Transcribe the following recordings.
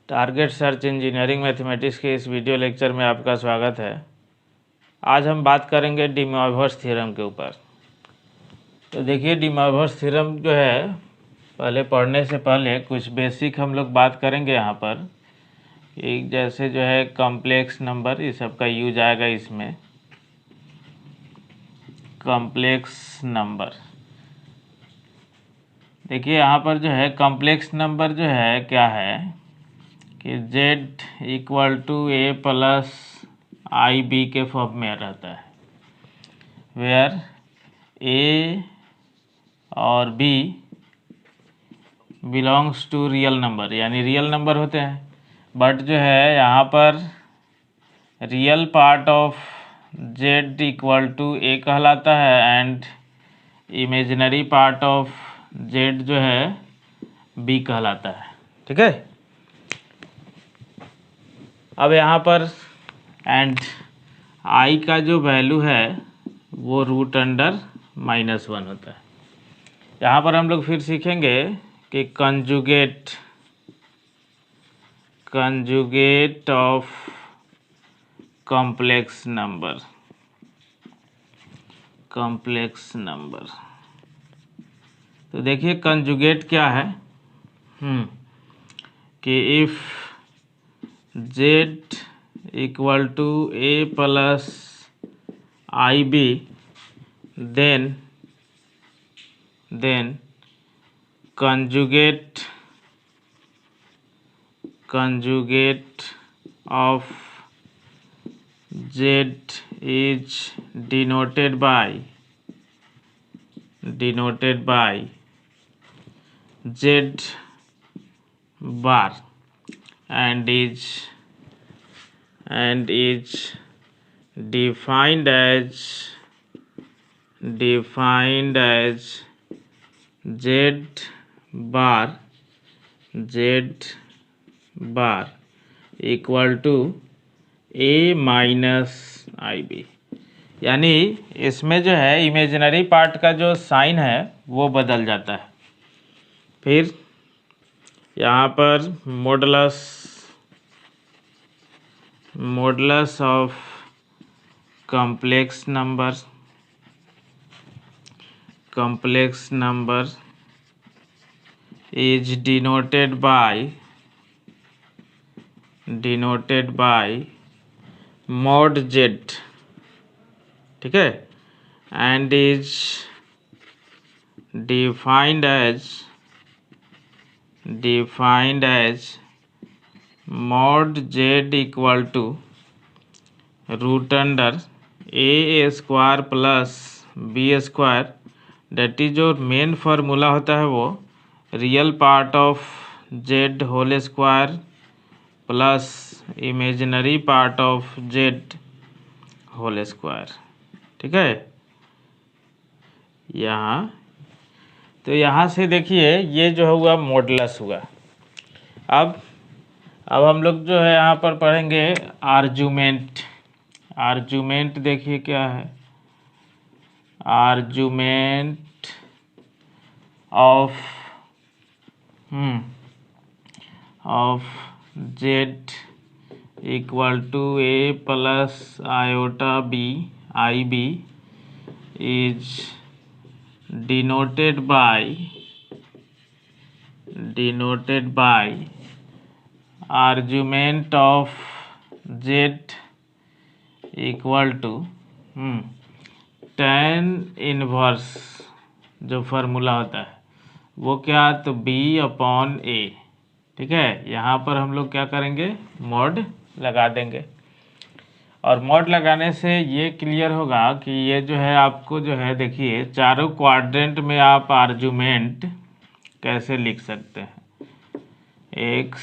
Target search engineering mathematics के इस video lecture में आपका स्वागत है। आज हम बात करेंगे डी मॉर्गन थ्योरम के ऊपर। तो देखिए, डी मॉर्गन थ्योरम जो है, पहले पढ़ने से पहले कुछ बेसिक हम लोग बात करेंगे यहाँ पर। एक जैसे जो है कॉम्प्लेक्स नंबर, इस सब का यूज आएगा इसमें। कॉम्प्लेक्स नंबर, देखिए यहाँ पर जो है कॉम्प्लेक्स नंबर जो है क्या है कि z equal to a plus i b के फॉर्म में रहता है, वेयर a और b belongs to real number, यानी रियल नंबर होते हैं। बट जो है यहाँ पर real part of z equal to a कहलाता है and imaginary part of z जो है b कहलाता है। ठीक है, अब यहाँ पर एंड आई का जो वैल्यू है वो √(-1) होता है। यहाँ पर हम लोग फिर सीखेंगे कि कंजुगेट ऑफ कॉम्प्लेक्स नंबर। तो देखिए कंजुगेट क्या है कि if z equal to a plus i b then conjugate of z is denoted by z bar and is defined as z bar equal to a minus i b. यानी इसमें जो है imaginary part का जो sign है वो बदल जाता है। फिर यहाँ पर modulus of complex number is denoted by mod z, ठीक है, and is defined as mod z equal to √(a² plus b²। That is जो मेन फार्मूला होता है वो real part of z whole square plus imaginary part of z whole square. ठीक है, तो यहाँ से देखिए ये जो हुआ मॉडुलस हुआ। अब हम लोग जो है यहाँ पर पढ़ेंगे आर्गुमेंट। देखिए क्या है, argument of z equal to a plus iota b i b is denoted by argument of z equal to tan inverse, जो फार्मूला होता है वो क्या, तो b/a। ठीक है, यहाँ पर हम लोग क्या करेंगे, मॉड लगा देंगे। और मॉड लगाने से ये क्लियर होगा कि ये जो है आपको जो है, देखिए चारों क्वाड्रेंट में आप आर्गुमेंट कैसे लिख सकते हैं, x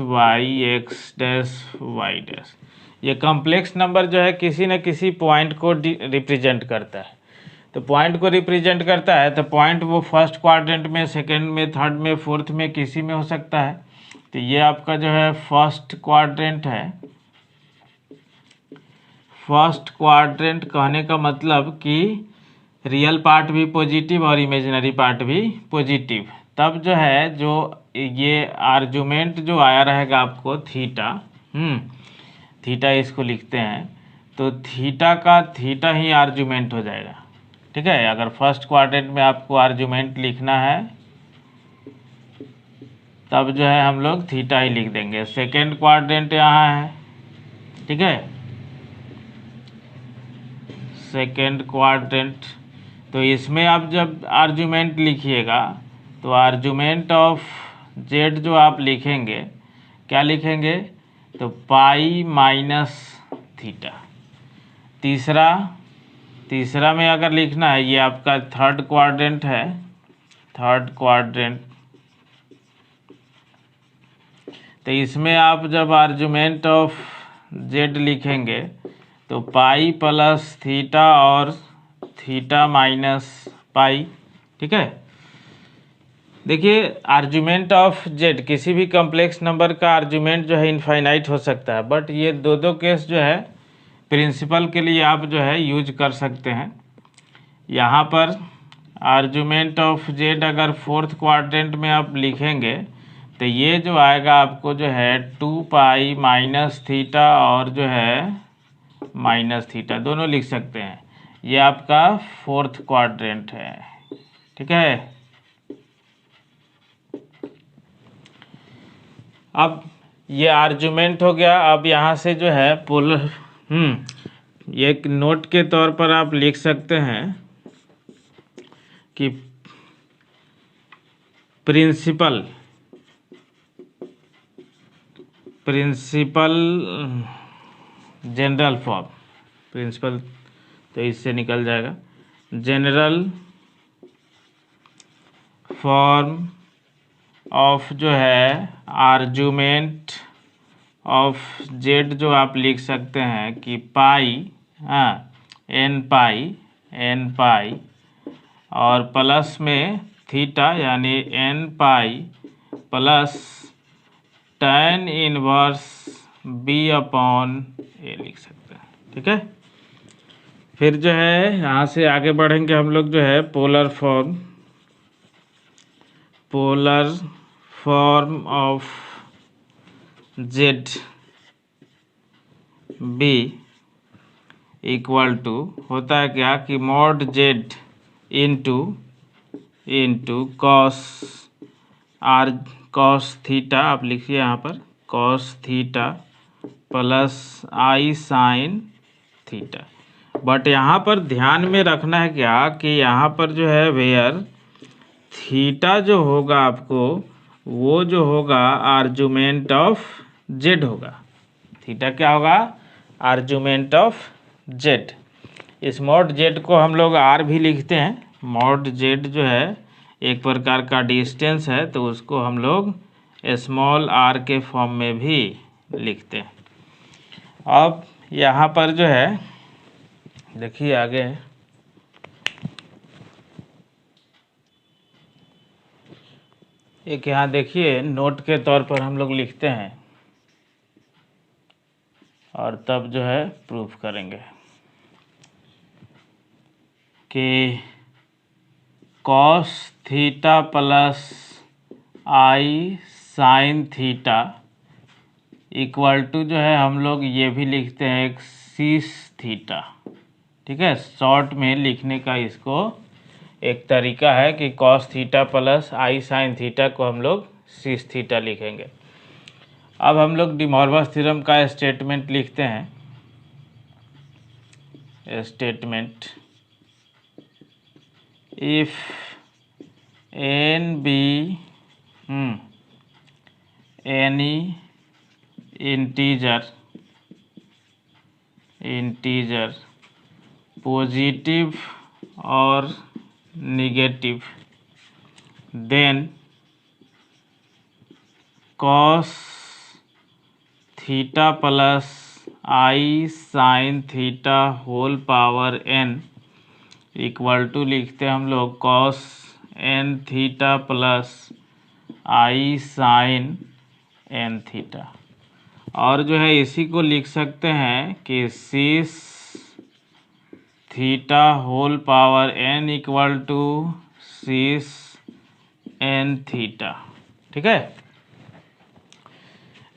y x dash y dash. ये कॉम्प्लेक्स नंबर जो है किसी न किसी पॉइंट को रिप्रेजेंट करता है। तो पॉइंट को रिप्रेजेंट करता है तो पॉइंट वो फर्स्ट क्वाड्रेंट में, सेकंड में, थर्ड में, फोर्थ में, किसी में हो सकता है। तो ये आपका जो है फर्स्ट क्वाड्रेंट है। फर्स्ट क्वाड्रेंट कहने का मतलब कि रियल पार्ट भी पॉजिटिव और इमेजिनरी पार्ट भी पॉजिटिव, तब जो है जो ये आर्गुमेंट जो आया रहेगा आपको थीटा, थीटा इसको लिखते हैं, तो थीटा का थीटा ही आर्गुमेंट हो जाएगा। ठीक है, अगर फर्स्ट क्वाड्रेंट में आपको आर्गुमेंट लिखना है तब जो है हम लोग थीटा ही लिख देंगे। सेकेंड क्वाड्रेंट यहाँ है, ठीक है, सेकेंड क्वाड्रेंट, तो इसमें आप जब आर्गुमेंट लिखिएगा तो आर्गुमेंट ऑफ जेड जो आप लिखेंगे, क्या लिखेंगे, तो पाई माइनस थीटा। तीसरा में अगर लिखना है, ये आपका थर्ड क्वाड्रेंट है, थर्ड क्वाड्रेंट, तो इसमें आप जब आर्गुमेंट ऑफ जेड लिखेंगे तो पाई प्लस थीटा और थीटा माइनस पाई। ठीक है, देखिए आर्गुमेंट ऑफ जेड, किसी भी कॉम्प्लेक्स नंबर का आर्गुमेंट जो है इनफाइनाइट हो सकता है, बट ये दो केस जो है प्रिंसिपल के लिए आप जो है यूज कर सकते हैं। यहाँ पर आर्गुमेंट ऑफ जेड अगर फोर्थ क्वाड्रेंट में आप लिखेंगे तो ये जो आएगा आपको जो है 2 पाई माइनस थीटा और जो है माइनस थीटा, दोनों लिख सकते हैं। ये आपका फोर्थ क्वाड्रेंट है। ठीक है, अब ये आर्गुमेंट हो गया। अब यहाँ से जो है पोलर, ये एक नोट के तौर पर आप लिख सकते हैं कि प्रिंसिपल जनरल फॉर्म, प्रिंसिपल तो इससे निकल जाएगा, जनरल फॉर्म ऑफ जो है आर्गुमेंट ऑफ जेड जो आप लिख सकते हैं कि पाई, एन पाई और प्लस में थीटा यानी n pi plus tan inverse B upon A लिख सकते हैं। ठीक है, फिर जो है यहाँ से आगे बढ़ेंगे हम लोग जो है polar form of z b equal to होता है क्या कि mod z into cos theta, आप लिखिए यहाँ पर cos theta plus i sine theta. But यहाँ पर ध्यान में रखना है क्या कि यहाँ पर जो है वेयर थीटा जो होगा आपको, वो जो होगा आर्गुमेंट ऑफ जेड होगा। थीटा क्या होगा, आर्गुमेंट ऑफ जेड। इस मॉड जेड को हम लोग आर भी लिखते हैं। मॉड जेड जो है एक प्रकार का डिस्टेंस है, तो उसको हम लोग स्मॉल आर के फॉर्म में भी लिखते हैं। अब यहाँ पर जो है देखिए आगे, एक यहाँ देखिए नोट के तौर पर हम लोग लिखते हैं और तब जो है प्रूफ करेंगे कि cos theta plus i sine theta equal to जो है हम लोग ये भी लिखते हैं एक सीस थीटा। ठीक है, शॉर्ट में लिखने का इसको एक तरीका है कि cos theta plus i sine theta को हम लोग सीस थीटा लिखेंगे। अब हम लोग डी मॉर्गन थ्योरम का स्टेटमेंट लिखते हैं। Statement, if n be any integer positive और negative, then cos theta plus i sine theta whole power n equal to लिखते हैं हम लोग cos n theta plus i sine n theta. और जो है इसी को लिख सकते हैं कि cis theta whole power n equal to cis n theta. ठीक है,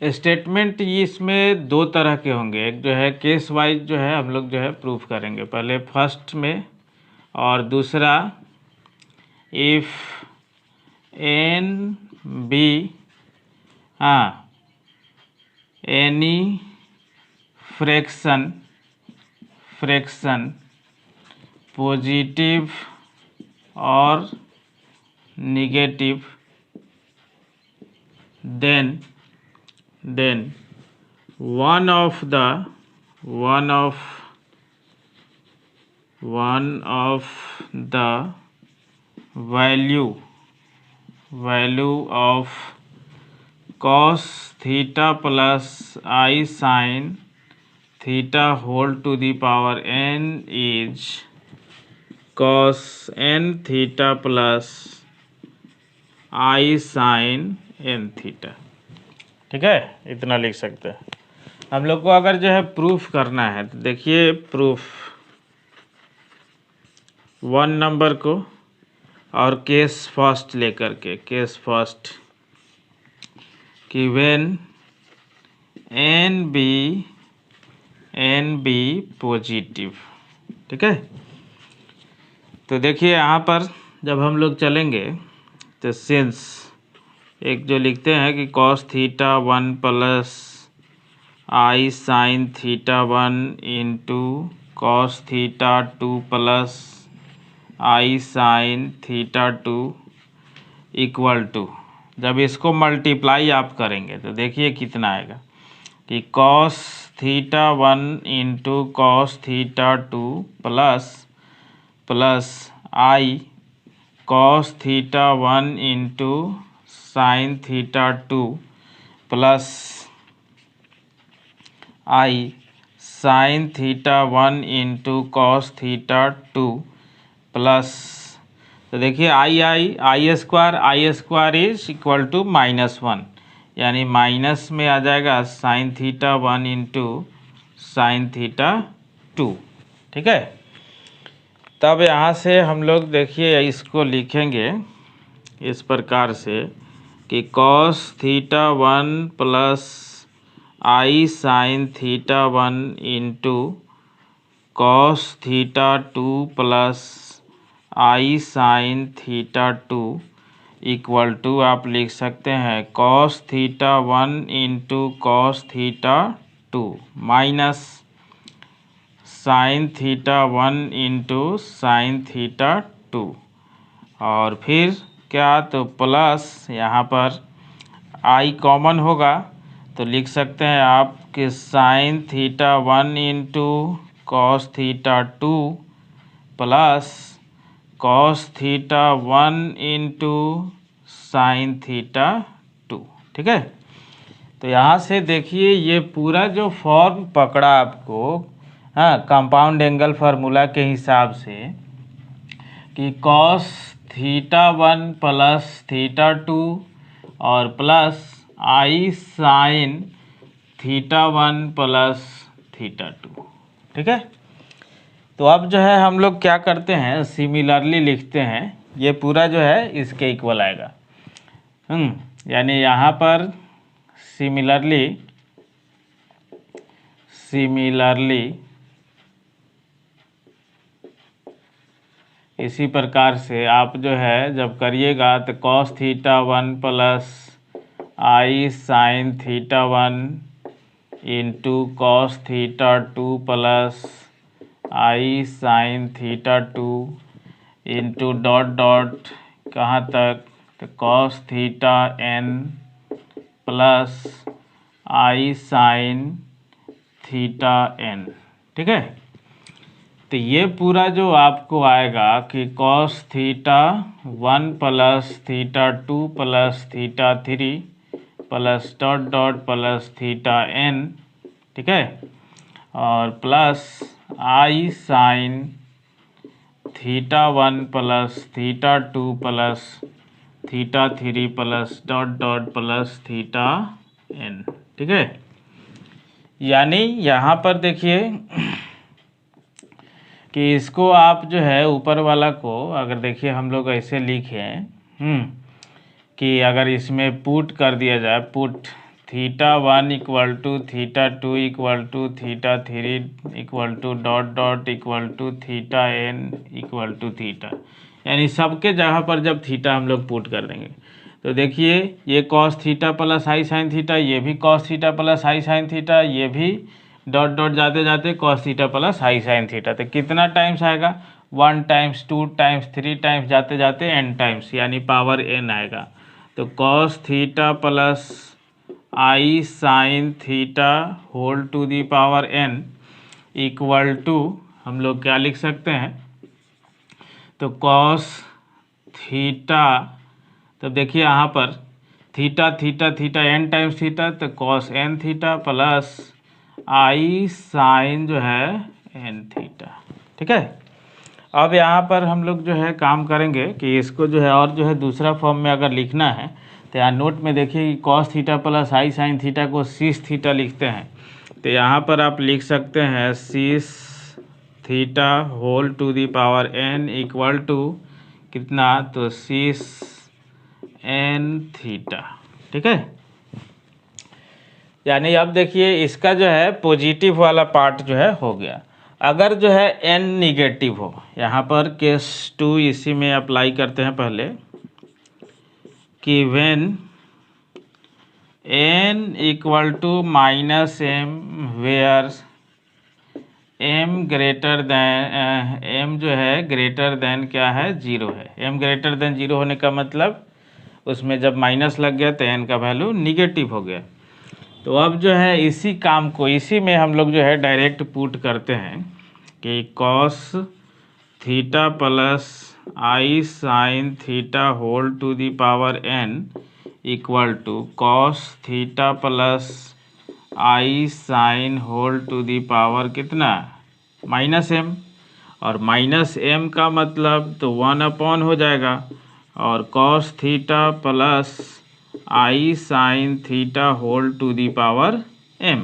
स्टेटमेंट इसमें दो तरह के होंगे, एक जो है केस वाइज जो है हम लोग जो है प्रूफ करेंगे, पहले फर्स्ट में, और दूसरा if n be any fraction positive और negative, then one of the value of cos theta plus I sin theta whole to the power n is cos n theta plus I sin n theta. ठीक है, इतना लिख सकते हैं। हम लोग को अगर जो है प्रूफ करना है तो देखिए, प्रूफ 1 नंबर को और केस फर्स्ट लेकर के, केस फर्स्ट कि व्हेन एन बी पॉजिटिव। ठीक है, तो देखिए यहाँ पर जब हम लोग चलेंगे तो सिंस एक जो लिखते हैं कि cos theta 1 plus i sine theta 1 into cos theta 2 plus i sine theta 2 equal to, जब इसको मल्टीप्लाई आप करेंगे तो देखिए कितना आएगा कि cos theta 1 into cos theta 2 plus i cos theta 1 into sine theta 2 plus i sine theta 1 into cos theta 2 plus, तो देखिए i square is equal to -1, यानी माइनस में आ जाएगा sine theta 1 into sine theta 2। ठीक है, तब यहाँ से हम लोग देखिए इसको लिखेंगे इस प्रकार से कि cos theta 1 plus i sine theta 1 into cos theta 2 plus i sine theta 2 equal to, आप लिख सकते हैं cos theta 1 into cos theta 2 minus sine theta 1 into sine theta 2, और फिर क्या, तो प्लस यहाँ पर आई कॉमन होगा तो लिख सकते हैं आप कि sign theta 1 into cos theta 2 plus cos theta 1 into sine theta 2। ठीक है, तो यहाँ से देखिए ये पूरा जो फॉर्म पकड़ा आपको, कंपाउंड एंगल फार्मूला के हिसाब से कि कॉस थीटा 1 प्लस थीटा 2 और plus i sine theta 1 plus theta 2। ठीक है, तो अब जो है हम लोग क्या करते हैं, सिमिलरली लिखते हैं, ये पूरा जो है इसके इक्वल आएगा। यानी यहाँ पर सिमिलरली इसी प्रकार से आप जो है जब करिएगा तो cos theta 1 plus i sine theta 1 into cos theta 2 plus i sine theta 2 into dot dot कहाँ तक, तो cos theta n plus i sine theta n। ठीक है, तो ये पूरा जो आपको आएगा कि cos theta 1 plus theta 2 plus theta 3 plus dot dot plus theta n। ठीक है, और plus i sine theta 1 plus theta 2 plus theta 3 plus dot dot plus theta n। ठीक है, यानी यहाँ पर देखिए कि इसको आप जो है ऊपर वाला को अगर देखिए हम लोग ऐसे लिखें कि अगर इसमें पुट कर दिया जाए, put θ1 equal to θ2 equal to θ3 equal to dot dot equal to θn equal to theta, यानी सबके जगह पर जब थीटा हम लोग पुट कर देंगे तो देखिए ये cos theta plus i sine theta, ये भी cos theta plus i sine theta, ये भी डॉट डॉट जाते जाते cos theta plus i sine theta. तो कितना टाइम्स आएगा? 1 टाइम्स 2 टाइम्स 3 टाइम्स जाते जाते n टाइम्स, यानी पावर n आएगा। तो cos theta plus i sine theta whole to the power n equal to हम लोग क्या लिख सकते हैं? तो कॉस थीटा, तो देखिए यहाँ पर theta theta theta n times theta, तो cos n theta plus i sign जो है n थीटा। ठीक है, अब यहाँ पर हम लोग जो है काम करेंगे कि इसको जो है और जो है दूसरा फॉर्म में अगर लिखना है तो यहाँ नोट में देखिए कि cos theta plus i sine theta को सीस थीटा लिखते हैं। तो यहाँ पर आप लिख सकते हैं cis theta whole to the power n equal to कितना? तो सीस n थीटा। ठीक है, यानी अब देखिए इसका जो है पॉजिटिव वाला पार्ट जो है हो गया। अगर जो है n निगेटिव हो, यहाँ पर केस 2 इसी में अप्लाई करते हैं पहले कि when n equal to minus m where m greater than m जो है ग्रेटर देन क्या है? 0 है। m ग्रेटर देन 0 होने का मतलब उसमें जब माइनस लग गया तो n का वैल्यू निगेटिव हो गया। तो अब जो है इसी काम को इसी में हम लोग जो है डायरेक्ट पुट करते हैं कि cos theta plus i sine theta whole to the power n equal to cos theta plus i sine whole to the power कितना? माइनस m, और माइनस m का मतलब तो 1 हो जाएगा, और cos theta plus i sine theta whole to the power m,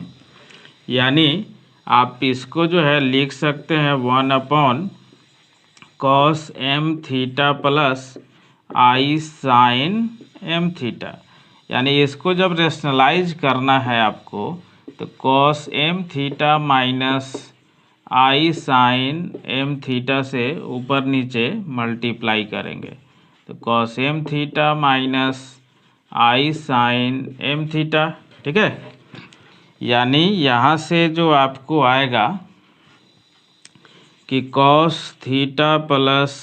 यानी आप इसको जो है लिख सकते हैं 1 cos m theta plus i sine m theta. यानी इसको जब रेशनलाइज करना है आपको तो cos m theta minus i sine m theta से ऊपर नीचे मल्टीप्लाई करेंगे, तो cos m theta minus i sine m theta. ठीक है, यानी यहाँ से जो आपको आएगा कि cos theta plus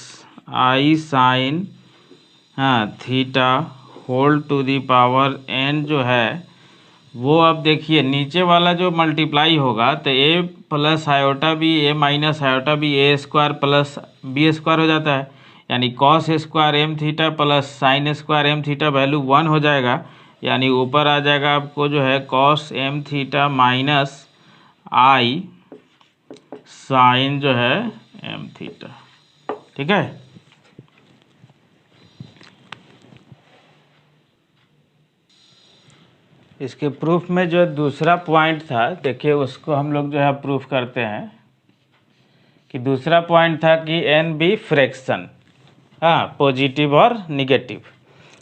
i sine theta whole to the power n जो है वो, अब देखिए नीचे वाला जो मल्टीप्लाई होगा तो a प्लस आयोटा भी a माइनस आयोटा भी a square plus b square हो जाता है, यानी cos square m theta plus sine square m theta value 1 हो जाएगा, यानी ऊपर आ जाएगा आपको जो है cos m theta minus i sign जो है m थीटा। ठीक है, इसके प्रूफ में जो दूसरा पॉइंट था देखिए उसको हम लोग जो है प्रूफ करते हैं कि दूसरा पॉइंट था कि n भी फ्रैक्शन, पॉजिटिव और निगेटिव।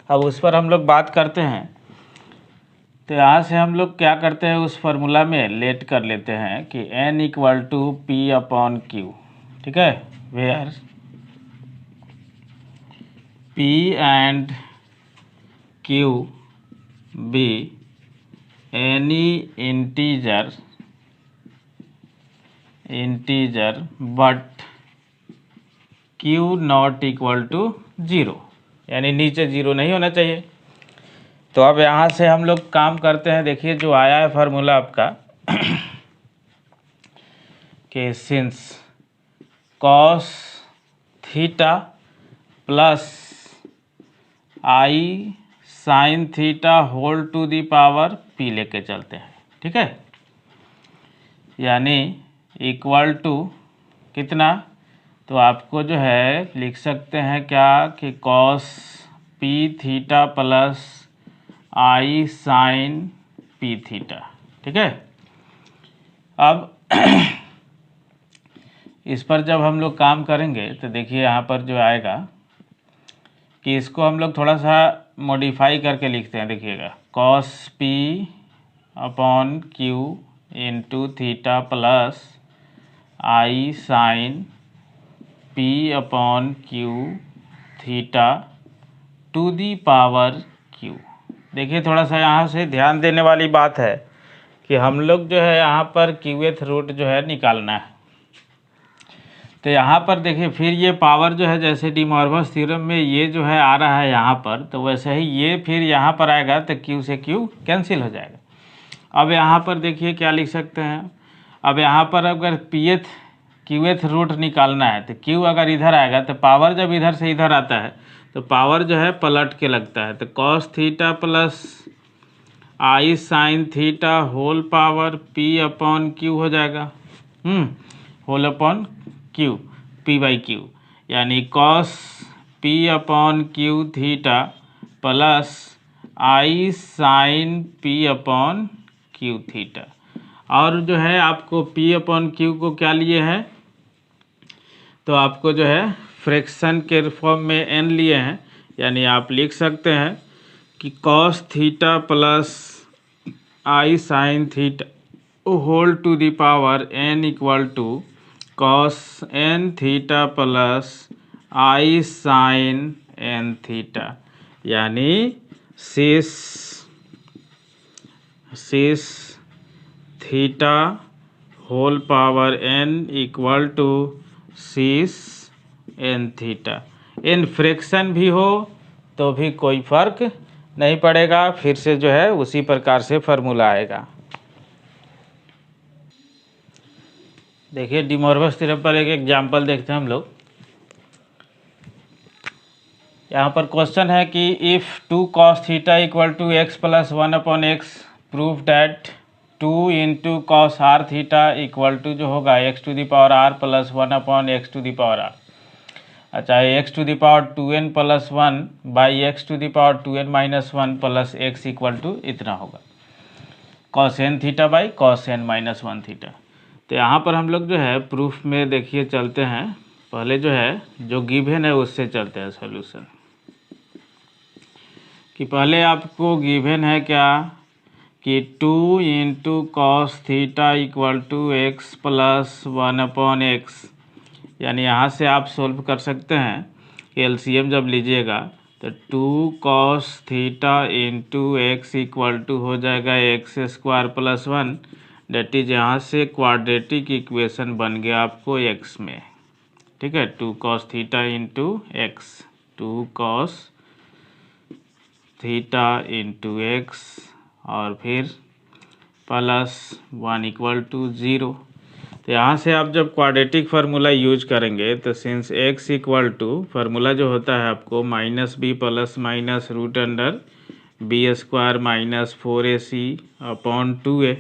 अब उस पर हम लोग बात करते हैं। तो यहाँ से हम लोग क्या करते हैं, उस फार्मूला में लेट कर लेते हैं कि n equal to p upon q. ठीक है, where p and q be any integer but q not equal to 0, यानी नीचे 0 नहीं होना चाहिए। तो अब यहाँ से हम लोग काम करते हैं। देखिए जो आया है फार्मूला आपका कि since cos theta plus i sine theta whole to the power p लेके चलते हैं। ठीक है, यानी इक्वल टू कितना? तो आपको जो है लिख सकते हैं क्या कि cos p theta plus i sine p theta. ठीक है, अब इस पर जब हम लोग काम करेंगे तो देखिए यहाँ पर जो आएगा कि इसको हम लोग थोड़ा सा मॉडिफाई करके लिखते हैं। देखिएगा cos p upon q into theta plus i sine p upon Q theta to the power q। देखिए थोड़ा सा यहाँ से ध्यान देने वाली बात है कि हम लोग जो है यहाँ पर क्यूएथ रूट जो है निकालना है। तो यहाँ पर देखिए फिर ये पावर जो है जैसे डी मॉर्गन थ्योरम में ये जो है आ रहा है यहाँ पर, तो वैसे ही ये फिर यहाँ पर आएगा तो क्यू से क्यू कैंसिल हो जाएगा। अब यहाँ पर देखिए क्या लिख सकते हैं। अब यहाँ पर अगर पीएथ क्यूएथ रूट निकालना है तो क्यू अगर इधर आएगा तो पावर जब इधर से इधर आता है तो पावर जो है पलट के लगता है। तो cos theta plus i sine theta whole power P upon Q हो जाएगा, whole upon Q P by Q, यानी cos P upon Q theta plus i sine P upon Q theta. और जो है आपको पी अपॉन क्यू को क्या लिए हैं, तो आपको जो है फ्रैक्शन के फॉर्म में एन लिए हैं, यानी आप लिख सकते हैं कि cos theta plus i sine theta whole to the power n equal to cos n theta plus i sine n theta, यानी cis theta whole power n equal to cis n theta. इन fraction भी हो तो भी कोई फर्क नहीं पड़ेगा, फिर से जो है उसी प्रकार से फार्मूला आएगा। देखिए डी मॉर्गन थ्योरम पर एक एग्जांपल देखते हैं हम लोग। यहाँ पर क्वेश्चन है कि if 2 cos theta equal to x plus 1 upon x prove that 2 into cos r theta equal to जो होगा x to the power r plus 1 upon x to the power r. अच्छा, x to the power 2n plus 1 by x to the power 2n minus 1 plus x equal to इतना होगा cos n theta by cos n minus 1 theta. तो यहाँ पर हम लोग जो है प्रूफ में देखिए चलते हैं, पहले जो है जो गिवन है उससे चलते हैं सॉल्यूशन। कि पहले आपको गिवन है क्या कि 2 into cos theta equal to x plus 1 upon x, यानी यहाँ से आप सोल्व कर सकते हैं कि एलसीएम जब लीजिएगा तो 2 cos theta into x equal to हो जाएगा x square plus 1, that is यहाँ से क्वाड्रेटिक इक्वेशन बन गया आपको एक्स में। ठीक है, 2 cos theta into x, 2 cos theta into x और फिर प्लस 1 इक्वल टू 0। तो यहाँ से आप जब क्वाड्रेटिक फार्मूला यूज करेंगे तो since x equal to formula जो होता है आपको minus b plus minus root under b square minus 4ac upon 2a,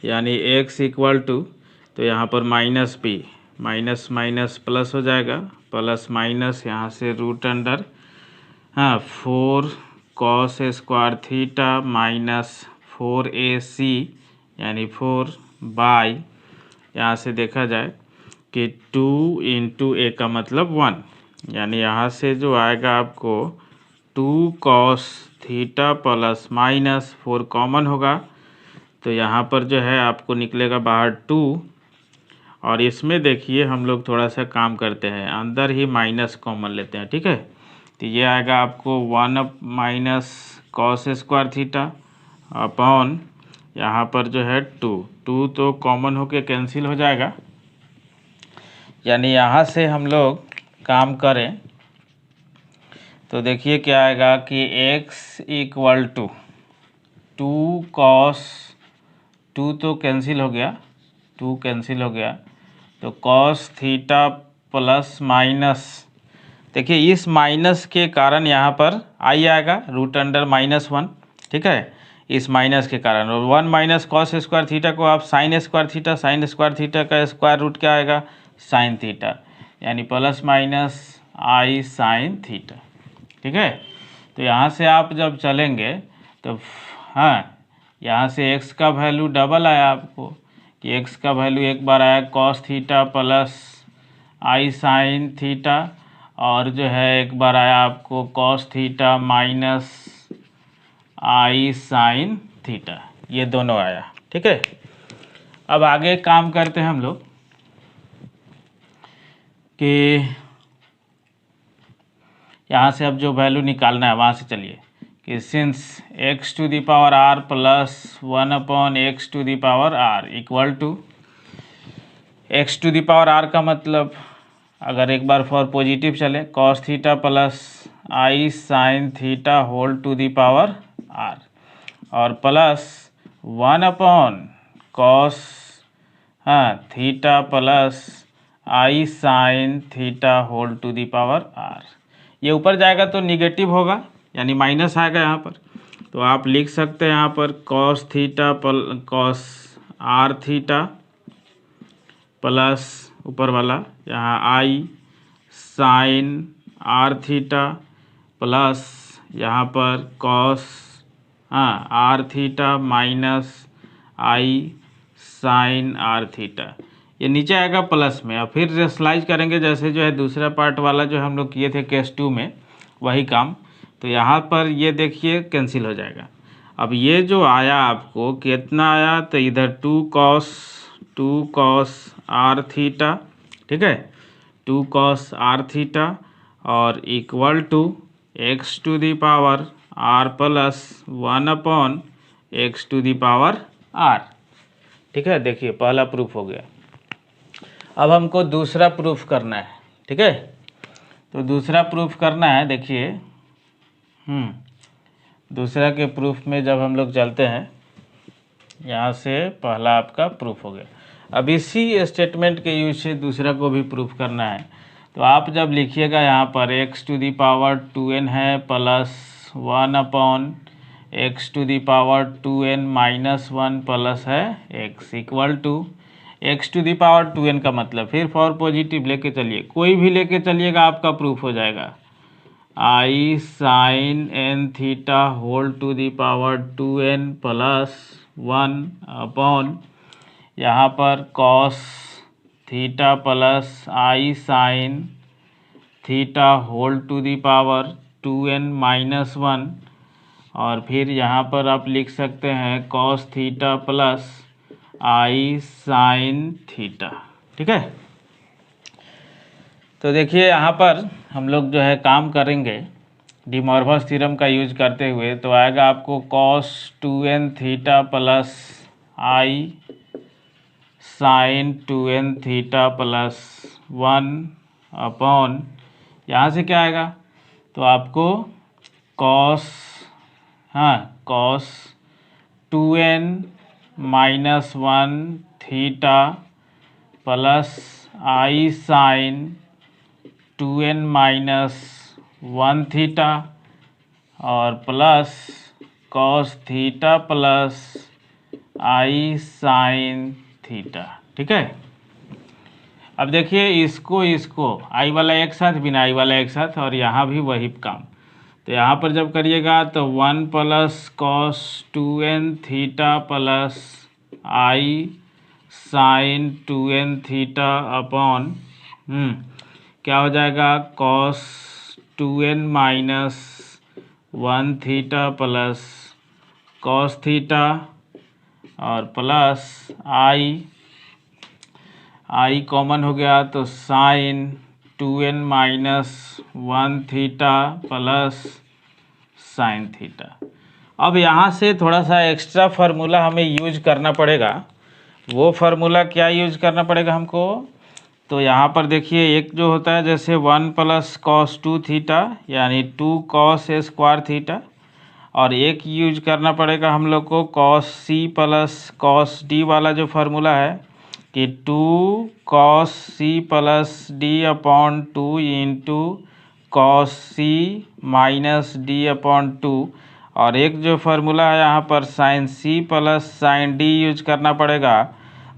यानी x इक्वल टू, तो यहाँ पर minus b minus minus plus हो जाएगा, प्लस माइनस यहाँ से root under 4 cos square theta minus 4ac, यानी 4 बाई, यहाँ से देखा जाए कि 2 इंटू ए का मतलब 1, यानी यहाँ से जो आएगा आपको 2 cos theta plus minus 4 common होगा, तो यहाँ पर जो है आपको निकलेगा बाहर 2। और इसमें देखिए हम लोग थोड़ा सा काम करते हैं, अंदर ही माइनस कॉमन लेते हैं। ठीक है, तो ये आएगा आपको 1 minus cos square theta upon यहाँ पर जो है 2 तो कॉमन होके कैंसिल हो जाएगा, यानी यहाँ से हम लोग काम करें तो देखिए क्या आएगा कि x इक्वल टू 2 cos, 2 तो कैंसिल हो गया, 2 कैंसिल हो गया, तो cos थीटा प्लस माइनस, देखिए इस माइनस के कारण यहाँ पर आई आएगा रूट अंडर माइनस 1। ठीक है, इस माइनस के कारण, और 1 माइनस कॉस स्क्वायर थीटा को आप sine square theta, sine square theta का स्क्वायर रूट क्या आएगा साइन थीटा, यानी plus minus i sine theta. ठीक है, तो यहाँ से आप जब चलेंगे तो यहाँ से x का वैल्यू डबल आया आपको कि x का वैल्यू एक बार आया cos theta plus i sine theta, और जो है एक बार आया आपको cos theta minus i sine theta, ये दोनों आया। ठीक है, अब आगे काम करते हैं हम लोग कि यहाँ से अब जो वैल्यू निकालना है वहाँ से चलिए कि since x to the power r plus 1/x to the power r equal to x to the power r का मतलब अगर एक बार फॉर पॉजिटिव चले cos theta plus i sine theta whole to the power r और plus 1/cos theta plus i sine theta whole to the power r। ये ऊपर जाएगा तो निगेटिव होगा यानी माइनस आएगा यहाँ पर, तो आप लिख सकते हैं यहाँ पर cos theta cos r theta plus ऊपर वाला यहाँ i sine r theta plus यहाँ पर cos r theta minus i sine r theta, ये नीचे आएगा प्लस में। और फिर रेशलाइज करेंगे जैसे जो है दूसरा पार्ट वाला जो हम लोग किए थे केस 2 में वही काम, तो यहाँ पर ये देखिए कैंसिल हो जाएगा। अब ये जो आया आपको कितना आया, तो इधर 2 कॉस आर थीटा, ठीक है 2 कॉस आर थीटा और equal to x to the power r plus 1/x to the power r। ठीक है, देखिए पहला प्रूफ हो गया। अब हमको दूसरा प्रूफ करना है। ठीक है, तो दूसरा प्रूफ करना है, देखिए दूसरा के प्रूफ में जब हम लोग चलते हैं, यहाँ से पहला आपका प्रूफ हो गया। अब इसी स्टेटमेंट के यूज से दूसरा को भी प्रूफ करना है। तो आप जब लिखिएगा यहाँ पर x to the power 2n है plus 1/x to the power 2n minus 1 plus है x equal to x to the power 2n का मतलब फिर फॉर पॉजिटिव लेके चलिए, कोई भी लेके चलिएगा आपका प्रूफ हो जाएगा। I sine n theta whole to the power 2n plus 1 यहाँ पर cos theta plus i sine theta whole to the power 2n minus 1 और फिर यहाँ पर आप लिख सकते हैं cos theta plus i sine theta. ठीक है, तो देखिए यहाँ पर हम लोग जो है काम करेंगे डी मॉर्फस थ्योरम का यूज करते हुए, तो आएगा आपको cos 2n theta plus i sine 2n theta plus 1 यहाँ से क्या आएगा, तो आपको cos cos 2n minus 1 theta plus i sine 2n minus 1 theta और plus cos theta plus i sine theta. ठीक है, अब देखिए इसको आई वाला एक साथ, बिना आई वाला एक साथ, और यहाँ भी वही काम। तो यहाँ पर जब करिएगा तो 1 plus cos 2n theta plus i sine 2n theta upon क्या हो जाएगा cos 2n minus 1 theta plus cos theta और प्लस आई कॉमन हो गया तो sine 2n minus 1 theta plus sine theta. अब यहाँ से थोड़ा सा एक्स्ट्रा फार्मूला हमें यूज करना पड़ेगा। वो फार्मूला क्या यूज करना पड़ेगा हमको, तो यहाँ पर देखिए एक जो होता है जैसे 1 प्लस कॉस 2 थीटा यानी 2 कॉस स्क्वायर थीटा, और एक यूज करना पड़ेगा हम लोग को कॉस सी प्लस कॉस डी वाला जो फार्मूला है कि 2 कॉस सी plus D upon 2 into cos C minus D upon 2, और एक जो फार्मूला है यहाँ पर sine C plus sine D use करना पड़ेगा।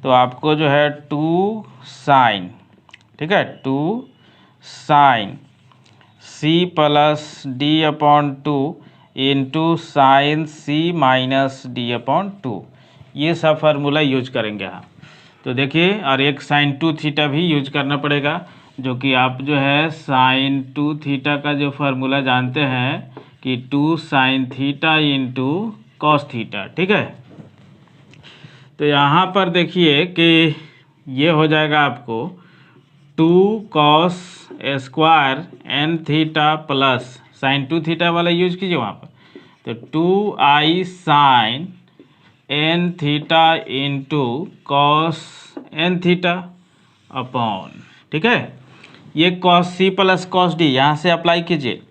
तो आपको जो है 2 साइन, ठीक है 2 sine C plus D upon 2 into sine C minus D upon 2, ये सब फार्मूला यूज करेंगे हम। तो देखिए, और एक साइन 2 थीटा भी यूज करना पड़ेगा। जो कि आप जो है साइन 2 थीटा का जो फार्मूला जानते हैं कि 2 sine theta into cos theta, ठीक है। तो यहाँ पर देखिए कि ये हो जाएगा आपको 2 cos square n theta plus sine 2 theta वाला यूज कीजिए वहाँ पर, तो 2i sine n theta into cos n theta upon, ठीक है। ये कॉस सी प्लस कॉस डी यहाँ से अप्लाई कीजिए,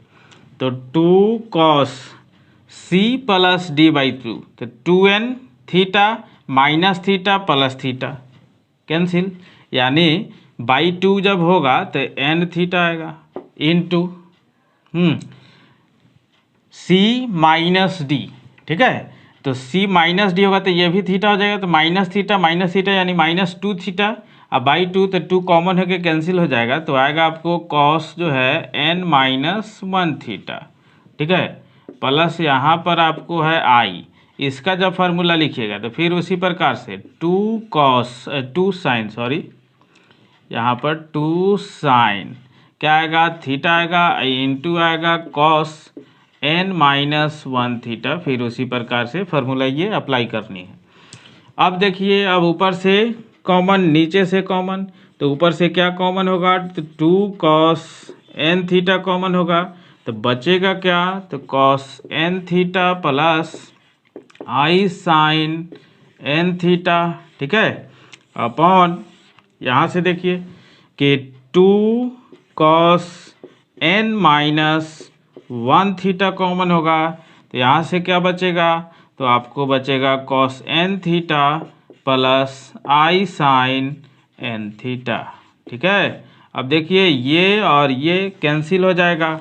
तो 2 cos C plus d by 2, तो 2n theta minus theta plus theta cancel, यानी बाई 2 जब होगा तो n थीटा आएगा इंटू सी माइनस डी, ठीक है। तो सी माइनस डी होगा तो ये भी थीटा हो जाएगा, तो माइनस थीटा यानी माइनस 2 थीटा, अब बाई 2 तो 2 कॉमन होकर कैंसिल हो जाएगा, तो आएगा आपको कॉस जो है n माइनस 1 थीटा, ठीक है, प्लस यहाँ पर आपको है आई। इसका जब फार्मूला लिखिएगा तो फिर उसी प्रकार से 2 साइन यहाँ पर 2 साइन क्या आएगा, थीटा आएगा इंटू आएगा कॉस n माइनस 1 थीटा, फिर उसी प्रकार से फार्मूला ये अप्लाई करनी है। अब देखिए, अब ऊपर से कॉमन नीचे से कॉमन, तो ऊपर से क्या कॉमन होगा, तो 2 कॉस एन थीटा कॉमन होगा, तो बचेगा क्या, तो cos n theta plus i sine n theta, ठीक है, अपॉन यहाँ से देखिए कि 2 cos n minus 1 theta common होगा, तो यहाँ से क्या बचेगा, तो आपको बचेगा cos n theta plus i sine n theta, ठीक है। अब देखिए ये और ये कैंसिल हो जाएगा,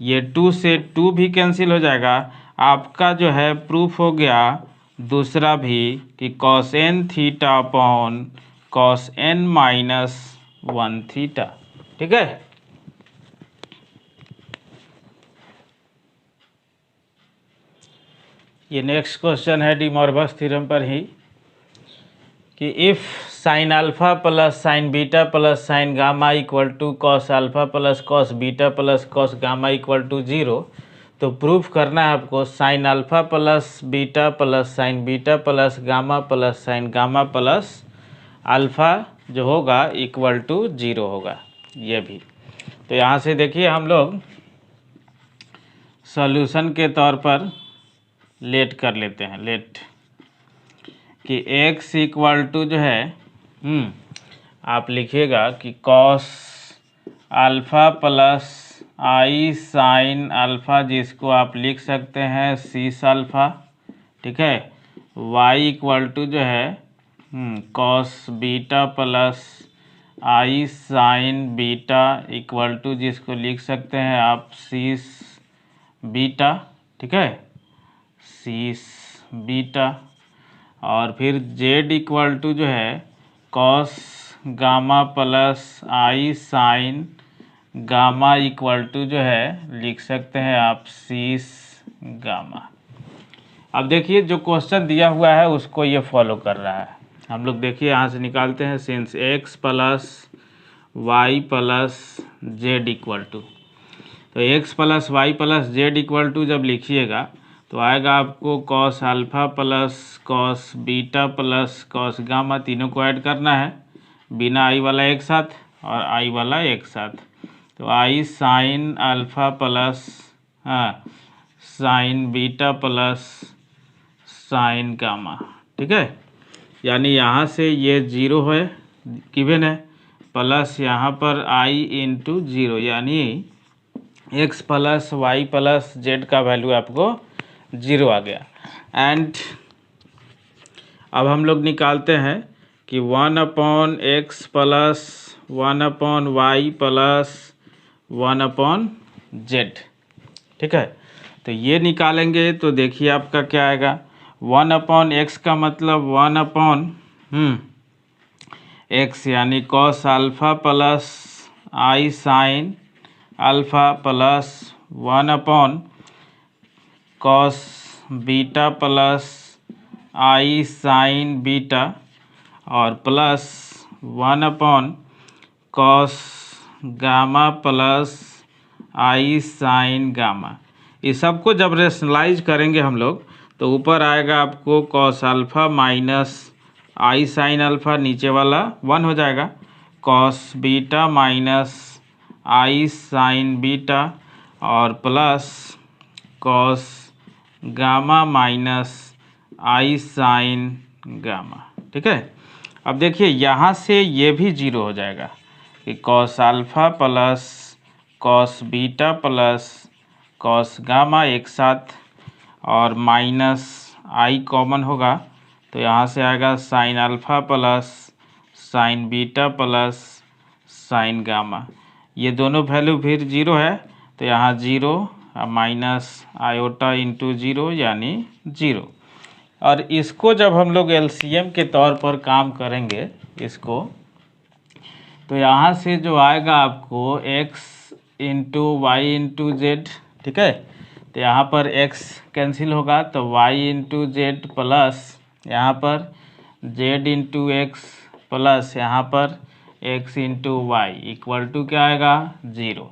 ये 2 से 2 भी कैंसिल हो जाएगा, आपका जो है प्रूफ हो गया दूसरा भी कि cos n theta upon cos n minus 1 theta, ठीक है। ये नेक्स्ट क्वेश्चन है डी मॉर्बस थ्योरम पर ही कि if sine alpha plus sine beta plus sine gamma equal to cos alpha plus cos beta plus cos gamma equal to 0, तो proof करना है आपको sine alpha plus beta plus sine beta plus gamma plus sine gamma plus alpha जो होगा equal to 0 होगा, ये भी। तो यहाँ से देखिए हम लोग सॉल्यूशन के तौर पर लेट कर लेते हैं, लेट कि x इक्वल टू जो है आप लिखिएगा कि cos alpha plus i sine alpha, जिसको आप लिख सकते हैं सीस अल्फ़ा, ठीक है, y इक्वल टू जो है cos beta plus i sine beta equal to जिसको लिख सकते हैं आप सीस बीटा, ठीक है, सीस बीटा, और फिर z इक्वल टू जो है cos gamma plus i sine gamma equal to जो है लिख सकते हैं आप सीस गामा। अब देखिए जो क्वेश्चन दिया हुआ है उसको ये फॉलो कर रहा है। हम लोग देखिए यहाँ से निकालते हैं since x plus y plus z equal to, तो x plus y plus z equal to जब लिखिएगा तो आएगा आपको cos alpha plus cos beta plus cos gamma, तीनों को ऐड करना है, बिना आई वाला एक साथ और आई वाला एक साथ, तो i sine alpha plus sine beta plus sine gamma, ठीक है, यानी यहाँ से ये 0 है गिवन है, प्लस यहाँ पर आई इंटू 0, यानी x plus y plus z का वैल्यू आपको 0 आ गया। एंड अब हम लोग निकालते हैं कि 1/x plus 1/y plus 1/z, ठीक है, तो ये निकालेंगे तो देखिए आपका क्या आएगा, 1/x का मतलब 1/x यानी cos alpha plus i sine alpha plus 1 cos beta plus i sine beta और plus 1 cos gamma plus i sine gamma. इस सबको जब रेशनलाइज करेंगे हम लोग तो ऊपर आएगा आपको cos alpha minus i sine alpha, नीचे वाला 1 हो जाएगा, cos beta minus i sine beta और plus cos gamma minus i sine gamma. ठीक है, अब देखिए यहाँ से ये भी 0 हो जाएगा कि cos alpha plus cos beta plus cos gamma एक साथ और माइनस आई कॉमन होगा तो यहाँ से आएगा sign alpha plus sine beta plus sine gamma. ये दोनों वैल्यू फिर 0 है तो यहाँ 0 माइनस आयोटा इंटू 0 यानी 0। और इसको जब हम लोग एलसीएम के तौर पर काम करेंगे इसको, तो यहाँ से जो आएगा आपको x into y into z. ठीक है, तो यहाँ पर x कैंसिल होगा तो y इंटू जेड प्लस यहाँ पर z इंटू एक्स प्लस यहाँ पर x into y equal to क्या आएगा 0,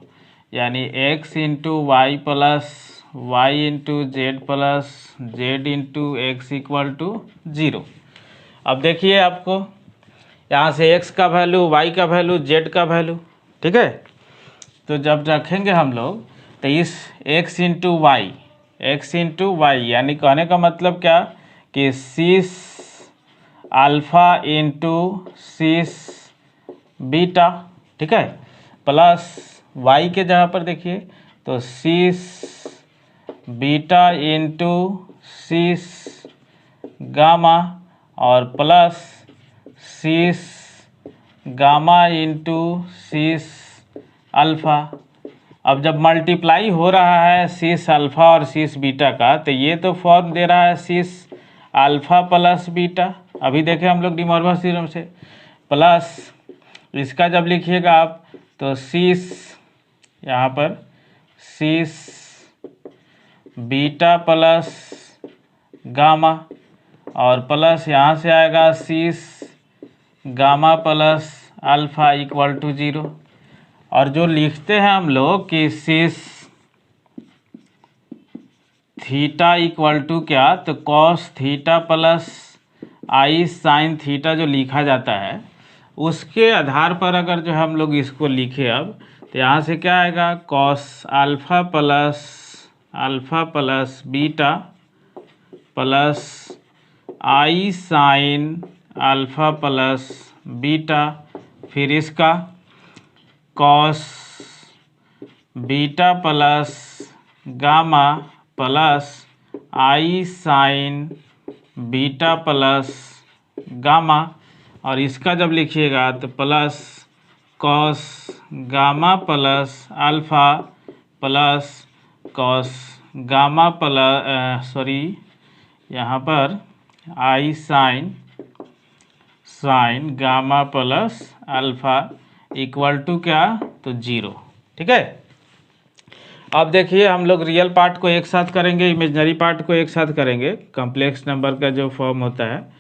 यानी x into y plus y into z plus z into x equal to 0। अब देखिए आपको यहाँ से x का वैल्यू, y का वैल्यू, z का वैल्यू। ठीक है, तो जब रखेंगे हम लोग तो इस x into y, x into y यानी कहने का मतलब क्या कि cis alpha into cis beta. ठीक है, प्लस y के जगह पर देखिए तो cis beta into cis gamma और plus cis gamma into cis alpha. अब जब मल्टीप्लाई हो रहा है सीस अल्फ़ा और सीस बीटा का तो ये तो फॉर्म दे रहा है सीस अल्फ़ा प्लस बीटा, अभी देखें हम लोग डी मॉर्गन थ्योरम से, प्लस इसका जब लिखिएगा आप तो सीस यहाँ पर सीस बीटा प्लस गामा और प्लस यहाँ से आएगा cis gamma plus alpha equal to 0। और जो लिखते हैं हम लोग कि सीस थीटा इक्वल टू क्या, तो cos theta plus i sine theta जो लिखा जाता है उसके आधार पर अगर जो हम लोग इसको लिखे अब तो यहाँ से क्या आएगा cos alpha plus beta plus i sine alpha plus beta, फिर इसका cos beta plus gamma plus i sine beta plus gamma और इसका जब लिखिएगा तो plus cos gamma plus alpha plus cos gamma plus यहाँ पर i sine gamma plus alpha equal to क्या, तो 0। ठीक है, अब देखिए हम लोग रियल पार्ट को एक साथ करेंगे, इमेजनरी पार्ट को एक साथ करेंगे। कॉम्प्लेक्स नंबर का जो फॉर्म होता है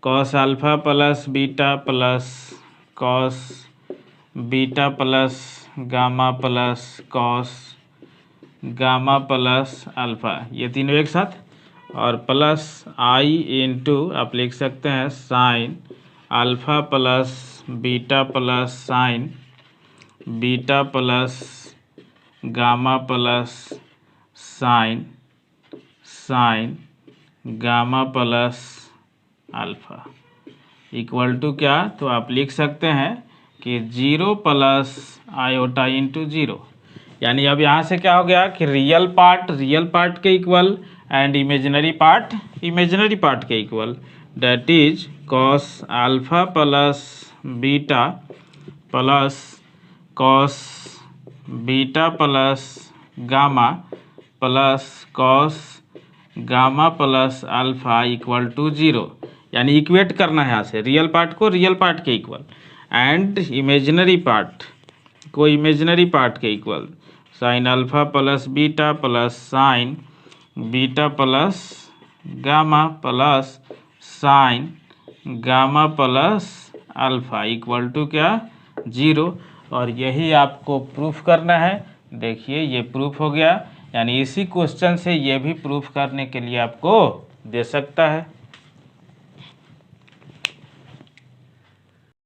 cos alpha plus beta plus cos beta plus gamma plus cos gamma plus alpha, ये तीनों एक साथ और प्लस आई इंटू आप लिख सकते हैं sine alpha plus beta plus sine beta plus gamma plus sine gamma plus alpha equal to क्या, तो आप लिख सकते हैं कि 0 प्लस आयोटा इंटू 0। यानी अब यहाँ से क्या हो गया कि रियल पार्ट के इक्वल एंड इमेजिनरी पार्ट के equal, that is cos alpha plus beta plus cos beta plus gamma plus cos gamma plus alpha equal to 0। यानी इक्वेट करना है यहाँ से रियल पार्ट को रियल पार्ट के इक्वल एंड इमेजिनरी पार्ट को imaginary part के equal, sine alpha plus beta plus sine beta plus gamma plus sine gamma plus alpha equal to क्या, 0। और यही आपको प्रूफ करना है। देखिए ये प्रूफ हो गया, यानी इसी क्वेश्चन से ये भी प्रूफ करने के लिए आपको दे सकता है।